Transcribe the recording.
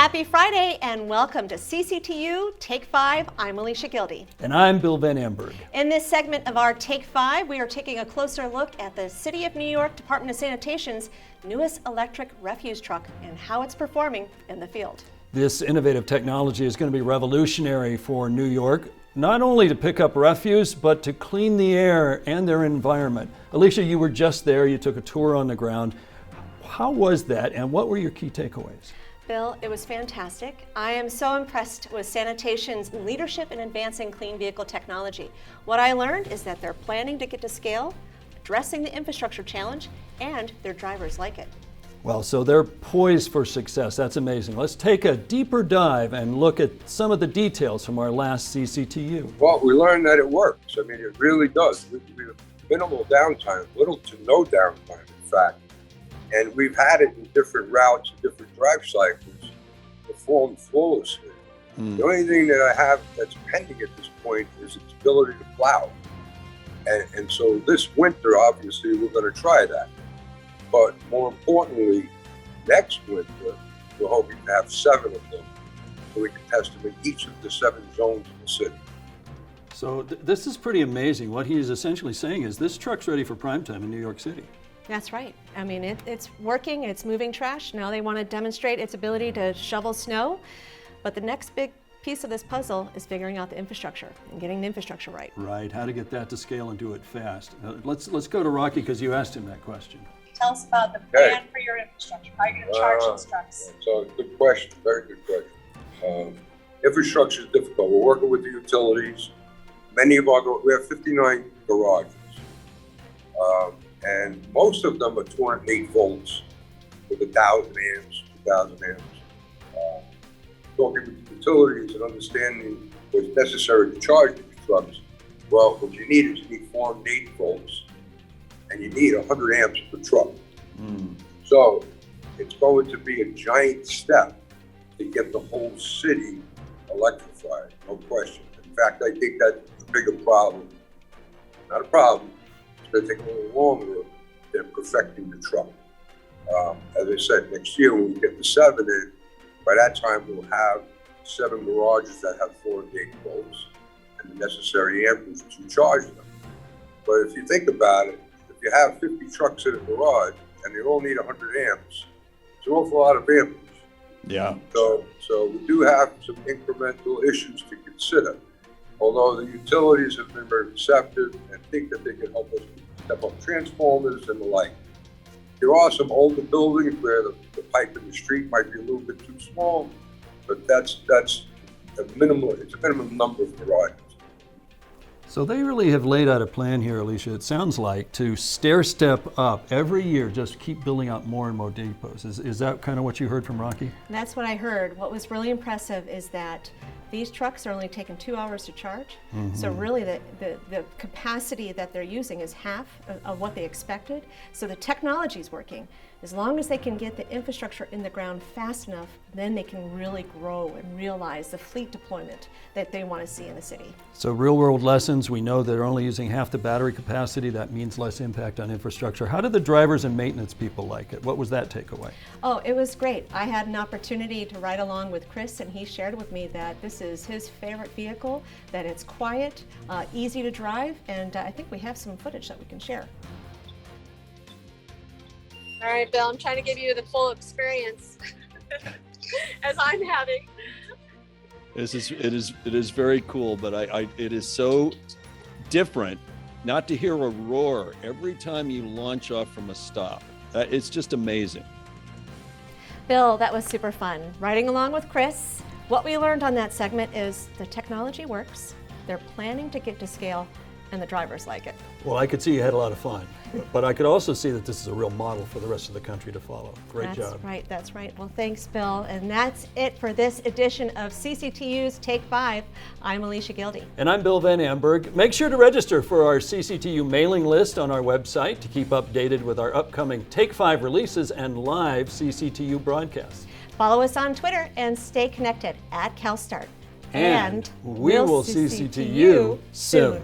Happy Friday and welcome to CCTU Take 5. I'm Alicia Gildy. And I'm Bill Van Amberg. In this segment of our Take 5, we are taking a closer look at the City of New York Department of Sanitation's newest electric refuse truck and how it's performing in the field. This innovative technology is going to be revolutionary for New York, not only to pick up refuse, but to clean the air and their environment. Alicia, you were just there. You took a tour on the ground. How was that, and what were your key takeaways? Bill, it was fantastic. I am so impressed with Sanitation's leadership in advancing clean vehicle technology. What I learned is that they're planning to get to scale, addressing the infrastructure challenge, and their drivers like it. Well, so they're poised for success. That's amazing. Let's take a deeper dive and look at some of the details from our last CCTU. Well, we learned that it works. I mean, it really does. We have minimal downtime, little to no downtime, in fact. And we've had it in different routes, different drive cycles, performed flawlessly. The only thing that I have that's pending at this point is its ability to plow. And so this winter, obviously, we're going to try that. But more importantly, next winter, we're hoping to have 7 of them, so we can test them in each of the 7 zones in the city. So this is pretty amazing. What he's essentially saying is this truck's ready for prime time in New York City. That's right. I mean, it's working, it's moving trash. Now they want to demonstrate its ability to shovel snow. But the next big piece of this puzzle is figuring out the infrastructure and getting the infrastructure right. Right, how to get that to scale and do it fast. Let's go to Rocky, because you asked him that question. Tell us about the plan for your infrastructure. How are you going to charge these trucks? So good question, very good question. Infrastructure is difficult. We're working with the utilities. Many of we have 59 garages. And most of them are 208 volts with 1,000 amps, 2,000 amps. Talking with the utilities and understanding what's necessary to charge these trucks. Well, what you need is you need 408 volts, and you need 100 amps per truck. So it's going to be a giant step to get the whole city electrified, no question. In fact, I think that's the bigger problem. Not a problem. It's going to take a little longer than perfecting the truck. As I said, next year when we get the 7 in, by that time we'll have 7 garages that have 408 volts and the necessary amperage to charge them. But if you think about it, if you have 50 trucks in a garage and they all need 100 amps, it's an awful lot of amperage. Yeah. So we do have some incremental issues to consider. Although the utilities have been very receptive and think that they can help us step up transformers and the like. There are some older buildings where the pipe in the street might be a little bit too small, but that's a minimal. It's a minimum number of garages. So they really have laid out a plan here, Alicia, it sounds like, to stair step up every year, just keep building out more and more depots. Is that kind of what you heard from Rocky? That's what I heard. What was really impressive is that these trucks are only taking 2 hours to charge. So really the capacity that they're using is half of what they expected. So the technology is working. As long as they can get the infrastructure in the ground fast enough, then they can really grow and realize the fleet deployment that they want to see in the city. So real world lessons, we know they're only using half the battery capacity. That means less impact on infrastructure. How did the drivers and maintenance people like it? What was that takeaway? Oh, it was great. I had an opportunity to ride along with Chris, and he shared with me that this is his favorite vehicle, that it's quiet, easy to drive, and I think we have some footage that we can share. All right, Bill, I'm trying to give you the full experience as I'm having. It is very cool, but it is so different not to hear a roar every time you launch off from a stop. It's just amazing. Bill, that was super fun. Riding along with Chris, what we learned on that segment is the technology works, they're planning to get to scale, and the drivers like it. Well, I could see you had a lot of fun, but I could also see that this is a real model for the rest of the country to follow. Great job. That's right. Well, thanks, Bill. And that's it for this edition of CCTU's Take 5. I'm Alicia Gildy. And I'm Bill Van Amberg. Make sure to register for our CCTU mailing list on our website to keep updated with our upcoming Take 5 releases and live CCTU broadcasts. Follow us on Twitter and stay connected at CalStart. And we will CCTU soon.